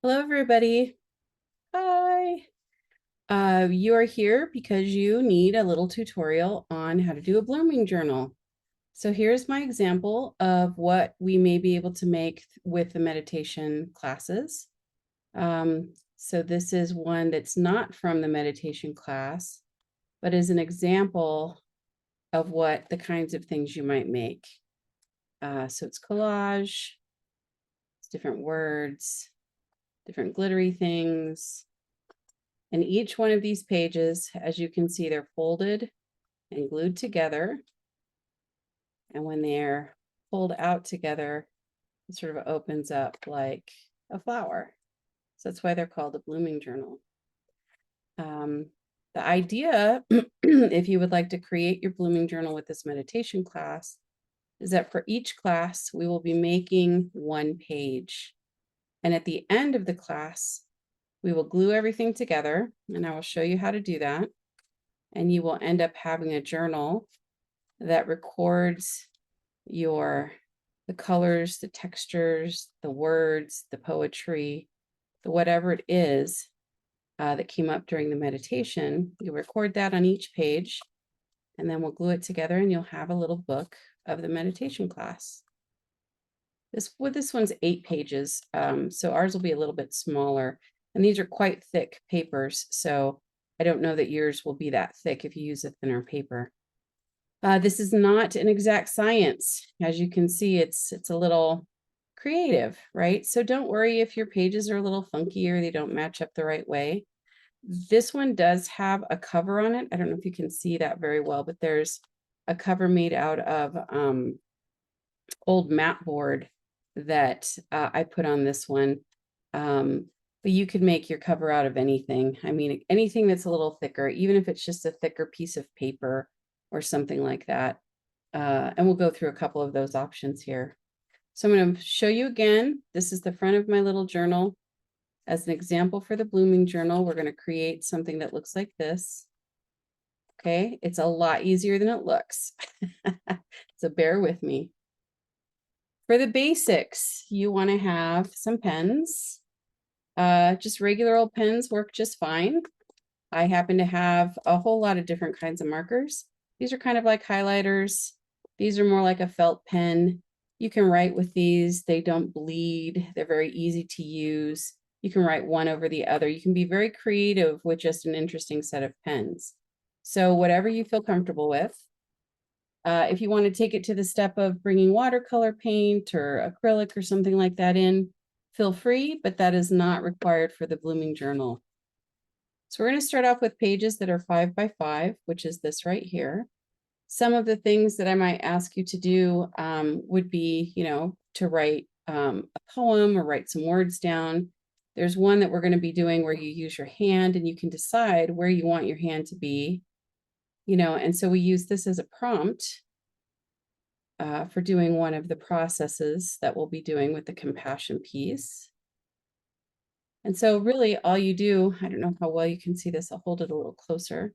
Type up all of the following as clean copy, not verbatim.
Hello, everybody. Hi. You are here because you need a little tutorial on how to do a blooming journal. So here's my example of what we may be able to make with the meditation classes. So this is one that's not from the meditation class, but is an example of what the kinds of things you might make. So it's collage, it's different words, different glittery things. And each one of these pages, as you can see, they're folded and glued together. And when they're pulled out together, it sort of opens up like a flower. So that's why they're called a blooming journal. The idea, if you would like to create your blooming journal with this meditation class, is that for each class, we will be making one page. And at the end of the class, we will glue everything together, and I will show you how to do that. And you will end up having a journal that records the colors, the textures, the words, the poetry, the whatever it is that came up during the meditation. You record that on each page, and then we'll glue it together, and you'll have a little book of the meditation class. This one's 8 pages, so ours will be a little bit smaller. And these are quite thick papers, so I don't know that yours will be that thick if you use a thinner paper. This is not an exact science. As you can see, it's a little creative, right? So don't worry if your pages are a little funky or they don't match up the right way. This one does have a cover on it. I don't know if you can see that very well, but there's a cover made out of old mat board that I put on this one. But you could make your cover out of anything. I mean, anything that's a little thicker, even if it's just a thicker piece of paper or something like that. And we'll go through a couple of those options here. So I'm going to show you again. This is the front of my little journal. As an example for the blooming journal, we're going to create something that looks like this. Okay, it's a lot easier than it looks. So bear with me. For the basics, you want to have some pens. Just regular old pens work just fine. I happen to have a whole lot of different kinds of markers. These are kind of like highlighters. These are more like a felt pen. You can write with these. They don't bleed. They're very easy to use. You can write one over the other. You can be very creative with just an interesting set of pens. So whatever you feel comfortable with. If you want to take it to the step of bringing watercolor paint or acrylic or something like that in, feel free, but that is not required for the blooming journal. So we're going to start off with pages that are 5 by 5, which is this right here. Some of the things that I might ask you to do would be, to write a poem or write some words down. There's one that we're going to be doing where you use your hand and you can decide where you want your hand to be, and so we use this as a prompt for doing one of the processes that we'll be doing with the compassion piece. And so really all you do, I don't know how well you can see this, I'll hold it a little closer.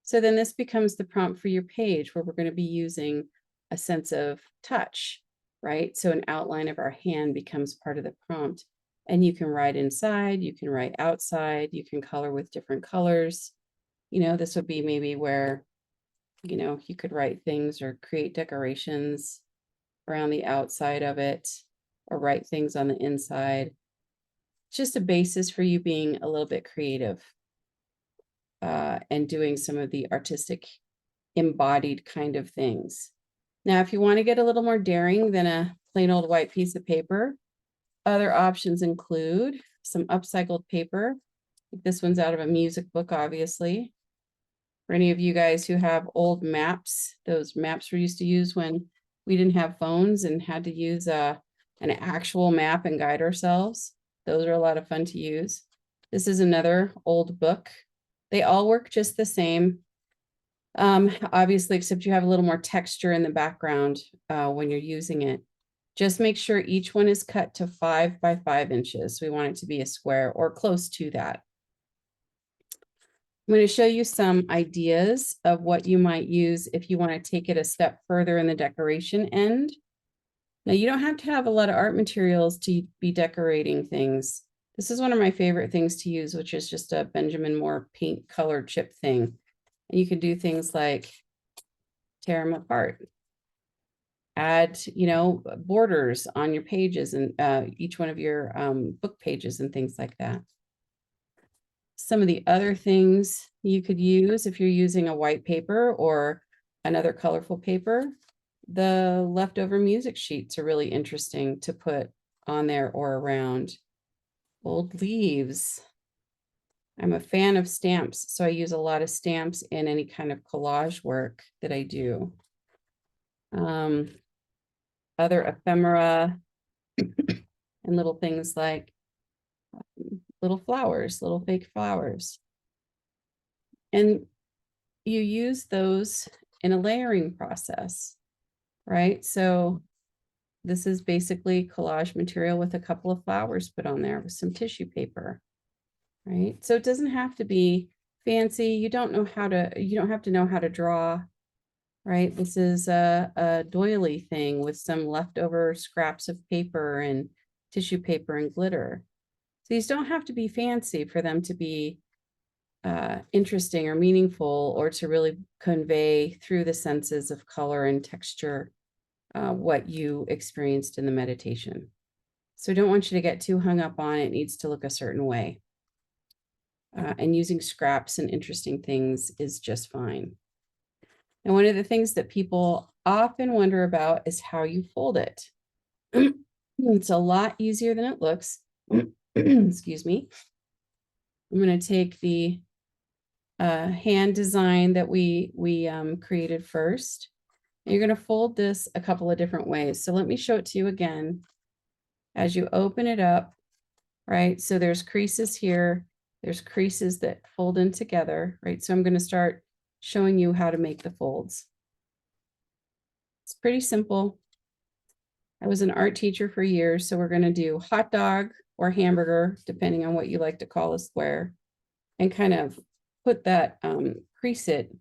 So then this becomes the prompt for your page where we're going to be using a sense of touch, right? So an outline of our hand becomes part of the prompt. And you can write inside, you can write outside, you can color with different colors. This would be maybe where, you could write things or create decorations around the outside of it or write things on the inside. Just a basis for you being a little bit creative and doing some of the artistic embodied kind of things. Now, if you want to get a little more daring than a plain old white piece of paper, other options include some upcycled paper. This one's out of a music book, obviously. For any of you guys who have old maps, those maps we used to use when we didn't have phones and had to use an actual map and guide ourselves. Those are a lot of fun to use. This is another old book. They all work just the same, obviously, except you have a little more texture in the background when you're using it. Just make sure each one is cut to 5 by 5 inches. We want it to be a square or close to that. I'm going to show you some ideas of what you might use if you want to take it a step further in the decoration end. Now, you don't have to have a lot of art materials to be decorating things. This is one of my favorite things to use, which is just a Benjamin Moore paint colored chip thing. And you can do things like tear them apart, add, borders on your pages and each one of your book pages and things like that. Some of the other things you could use if you're using a white paper or another colorful paper, the leftover music sheets are really interesting to put on there or around. Old leaves. I'm a fan of stamps, so I use a lot of stamps in any kind of collage work that I do. Other ephemera and little things like little flowers, little fake flowers. And you use those in a layering process, right? So this is basically collage material with a couple of flowers put on there with some tissue paper, right? So it doesn't have to be fancy. You don't have to know how to draw, right? This is a doily thing with some leftover scraps of paper and tissue paper and glitter. So these don't have to be fancy for them to be interesting or meaningful, or to really convey through the senses of color and texture what you experienced in the meditation. So I don't want you to get too hung up on it needs to look a certain way. And using scraps and interesting things is just fine. And one of the things that people often wonder about is how you fold it. It's a lot easier than it looks. Excuse me. I'm going to take the hand design that we created first. And you're going to fold this a couple of different ways. So let me show it to you again. As you open it up, right? So there's creases here. There's creases that fold in together, right? So I'm going to start showing you how to make the folds. It's pretty simple. I was an art teacher for years, so we're going to do hot dog or hamburger, depending on what you like to call a square, and kind of put that, crease it.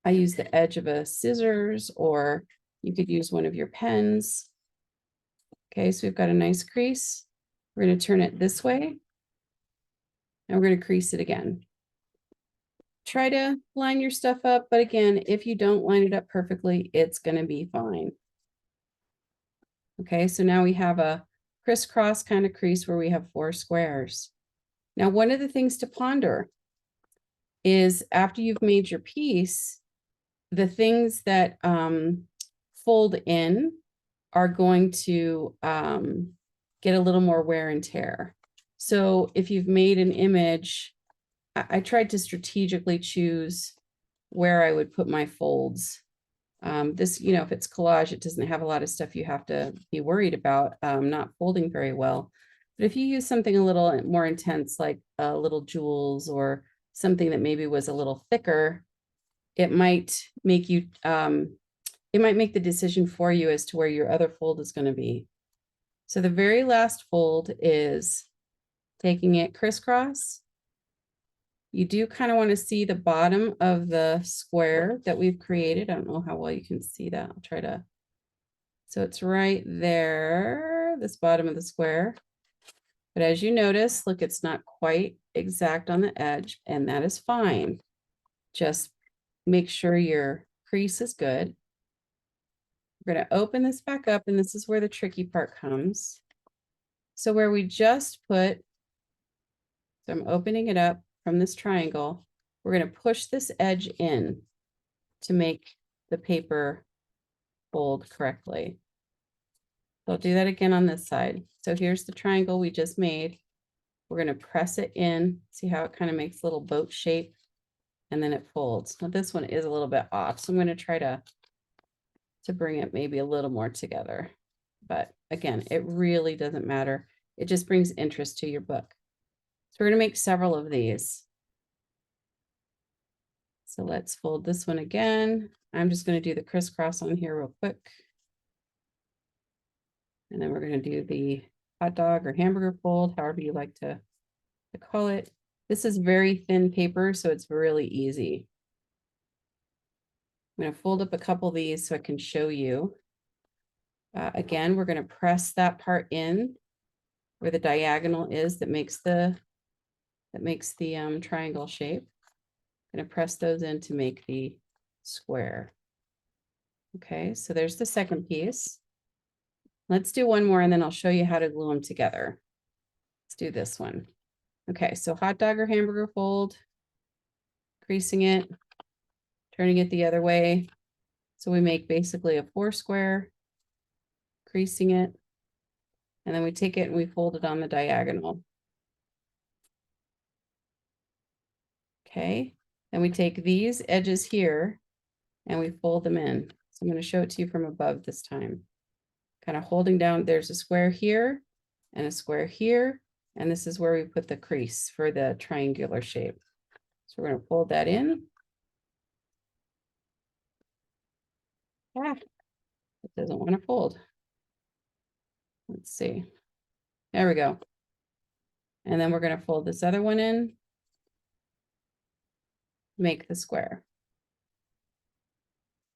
I use the edge of a scissors, or you could use one of your pens. Okay, so we've got a nice crease. We're going to turn it this way, and we're going to crease it again. Try to line your stuff up, but again, if you don't line it up perfectly, it's going to be fine. Okay, so now we have a crisscross kind of crease where we have 4 squares. Now, one of the things to ponder is after you've made your piece, the things that fold in are going to get a little more wear and tear. So if you've made an image, I tried to strategically choose where I would put my folds. This, if it's collage, it doesn't have a lot of stuff you have to be worried about not folding very well. But if you use something a little more intense, like little jewels or something that maybe was a little thicker, it might make you, it might make the decision for you as to where your other fold is going to be. So the very last fold is taking it crisscross. You do kind of want to see the bottom of the square that we've created. I don't know how well you can see that. I'll try to. So it's right there, this bottom of the square. But as you notice, look, it's not quite exact on the edge, and that is fine. Just make sure your crease is good. We're going to open this back up, and this is where the tricky part comes. So where we just put, so I'm opening it up from this triangle, we're going to push this edge in to make the paper fold correctly. So I'll do that again on this side. So here's the triangle we just made. We're going to press it in, see how it kind of makes a little boat shape, and then it folds. Now this one is a little bit off, so I'm going to try to bring it maybe a little more together. But again, it really doesn't matter. It just brings interest to your book. So we're going to make several of these. So let's fold this one again. I'm just going to do the crisscross on here real quick. And then we're going to do the hot dog or hamburger fold, however you like to call it. This is very thin paper, so it's really easy. I'm going to fold up a couple of these so I can show you. Again, we're going to press that part in where the diagonal is that makes the triangle shape. I'm going to press those in to make the square. Okay, so there's the second piece. Let's do one more and then I'll show you how to glue them together. Let's do this one. Okay, so hot dog or hamburger fold, creasing it, turning it the other way. So we make basically a 4 square, creasing it, and then we take it and we fold it on the diagonal. Okay, then we take these edges here and we fold them in. So I'm going to show it to you from above this time. Kind of holding down, there's a square here and a square here, and this is where we put the crease for the triangular shape. So we're going to fold that in. Ah, it doesn't want to fold. Let's see. There we go. And then we're going to fold this other one in, make the square.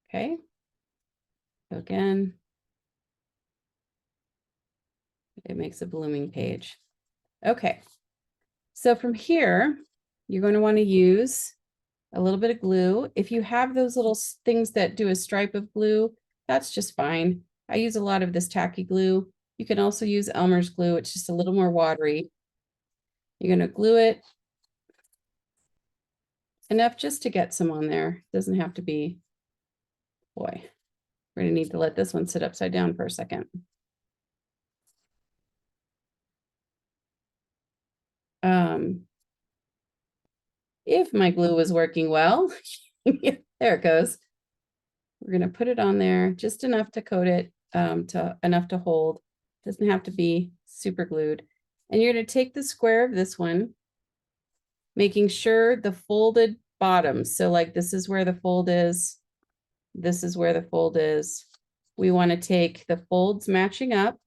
Okay. So again, it makes a blooming page. Okay. So from here, you're going to want to use a little bit of glue. If you have those little things that do a stripe of glue, that's just fine. I use a lot of this tacky glue. You can also use Elmer's glue. It's just a little more watery. You're going to glue it enough just to get some on there. It doesn't have to be, boy, we're going to need to let this one sit upside down for a second. If my glue was working well, there it goes. We're going to put it on there just enough to coat it, enough to hold. Doesn't have to be super glued. And you're going to take the square of this one, making sure the folded bottom. So like this is where the fold is. This is where the fold is. We want to take the folds matching up.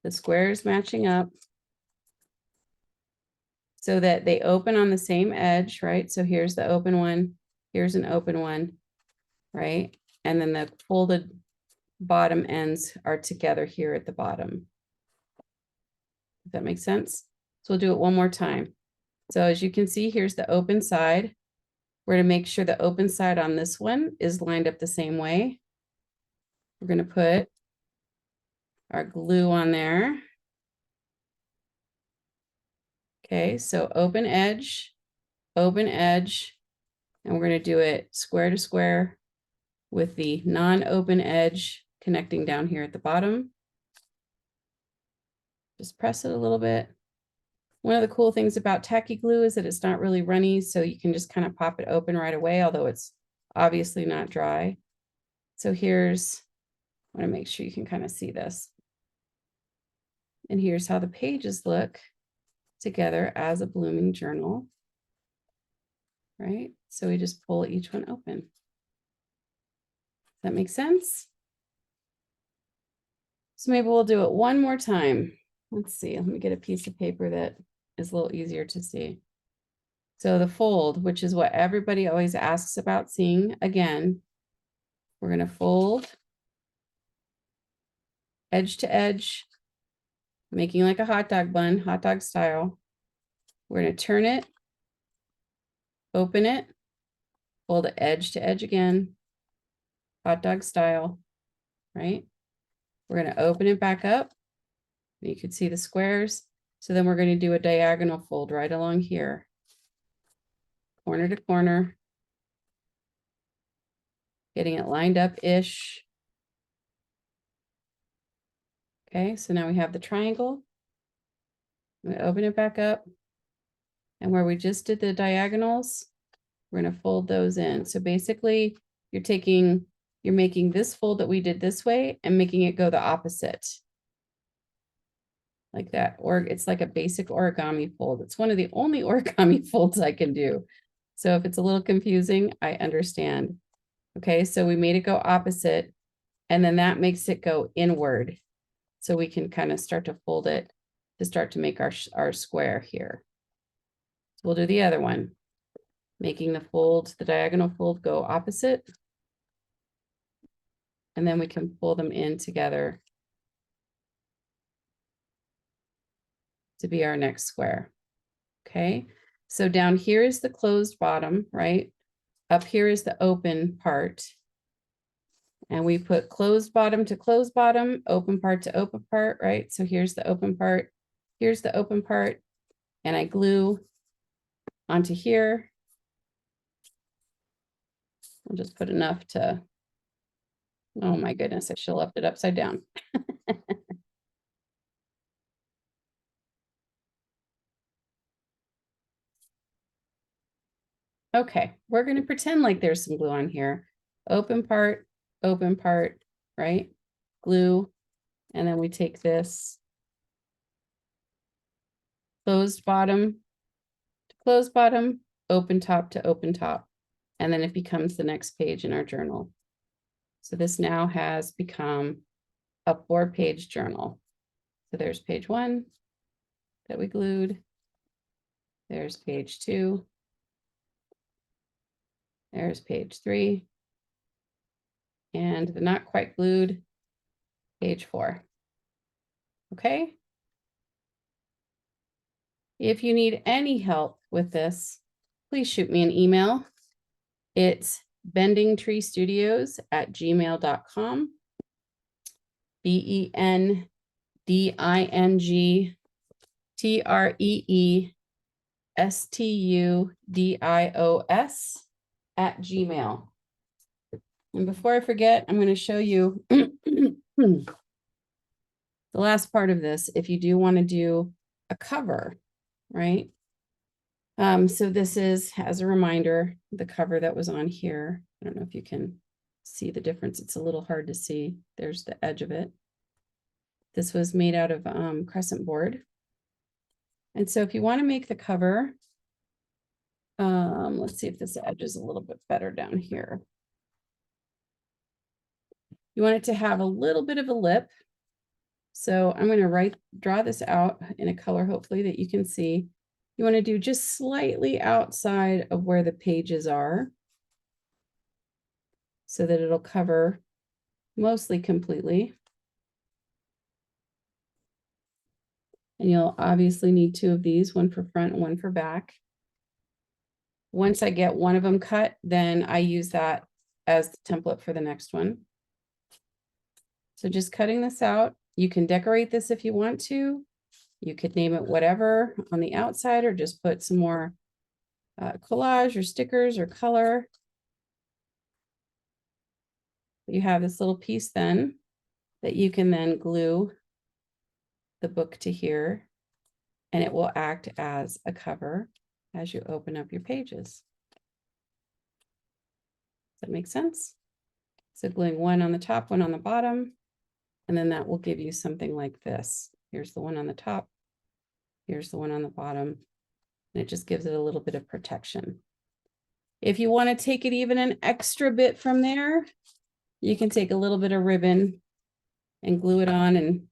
The squares matching up. So that they open on the same edge, right? So here's the open one. Here's an open one, right? And then the folded bottom ends are together here at the bottom. If that makes sense. So we'll do it one more time. So as you can see, here's the open side. We're going to make sure the open side on this one is lined up the same way. We're going to put our glue on there. Okay, so open edge, and we're going to do it square to square with the non-open edge connecting down here at the bottom. Just press it a little bit. One of the cool things about tacky glue is that it's not really runny, so you can just kind of pop it open right away, although it's obviously not dry. So here's, I want to make sure you can kind of see this. And here's how the pages look together as a blooming journal, right? So we just pull each one open. Does that make sense? So maybe we'll do it one more time. Let's see, let me get a piece of paper that is a little easier to see. So the fold, which is what everybody always asks about seeing again, we're going to fold edge to edge, making like a hot dog bun, hot dog style. We're going to turn it, open it, fold it edge to edge again, hot dog style, right? We're going to open it back up. You can see the squares. So then we're going to do a diagonal fold right along here, corner to corner, getting it lined up-ish. Okay, so now we have the triangle. We open it back up. And where we just did the diagonals, we're going to fold those in. So basically, you're making this fold that we did this way and making it go the opposite. Like that. Or it's like a basic origami fold. It's one of the only origami folds I can do. So if it's a little confusing, I understand. Okay, so we made it go opposite, and then that makes it go inward. So we can kind of start to fold it to start to make our square here. So we'll do the other one, making the diagonal fold go opposite. And then we can pull them in together to be our next square. Okay, so down here is the closed bottom, right? Up here is the open part. And we put closed bottom to closed bottom, open part to open part, right? So here's the open part, here's the open part, and I glue onto here. I'll just put enough to, oh my goodness, I should have left it upside down. Okay, we're going to pretend like there's some glue on here. Open part, right? Glue, and then we take this closed bottom to closed bottom, open top to open top, and then it becomes the next page in our journal. So this now has become a 4-page journal. So there's page 1 that we glued. There's page 2. There's page 3. And the not quite glued, page 4. Okay. If you need any help with this, please shoot me an email. It's bendingtreestudios@gmail.com. BENDINGTREESTUDIOS@gmail. And before I forget, I'm going to show you the last part of this. If you do want to do a cover, right? So this is, as a reminder, the cover that was on here. I don't know if you can see the difference. It's a little hard to see. There's the edge of it. This was made out of crescent board. And so if you want to make the cover, let's see if this edge is a little bit better down here. You want it to have a little bit of a lip. So I'm going to draw this out in a color, hopefully, that you can see. You want to do just slightly outside of where the pages are so that it'll cover mostly completely. And you'll obviously need 2 of these, one for front and one for back. Once I get one of them cut, then I use that as the template for the next one. So just cutting this out. You can decorate this if you want to. You could name it whatever on the outside, or just put some more collage or stickers or color. You have this little piece then that you can then glue the book to here, and it will act as a cover as you open up your pages. Does that make sense? So gluing one on the top, one on the bottom, and then that will give you something like this. Here's the one on the top. Here's the one on the bottom. And it just gives it a little bit of protection. If you want to take it even an extra bit from there, you can take a little bit of ribbon and glue it on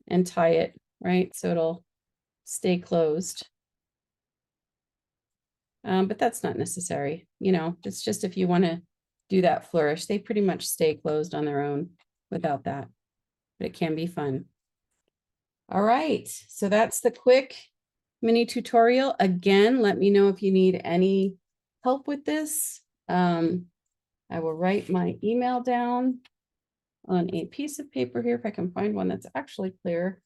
and tie it, right? So it'll stay closed. But that's not necessary. You know, it's just if you want to do that flourish, they pretty much stay closed on their own without that, but it can be fun. All right, so that's the quick mini tutorial. Again, let me know if you need any help with this. I will write my email down on a piece of paper here if I can find one that's actually clear.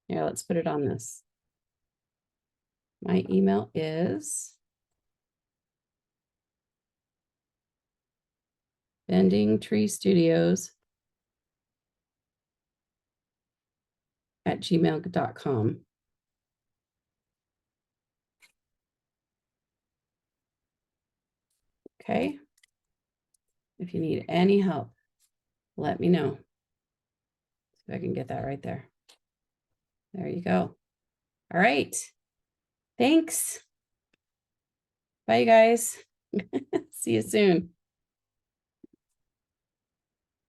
Here, let's put it on this. My email is bendingtreestudios@gmail.com. Okay. If you need any help, let me know. See if I can get that right there. There you go. All right. Thanks. Bye, you guys. See you soon.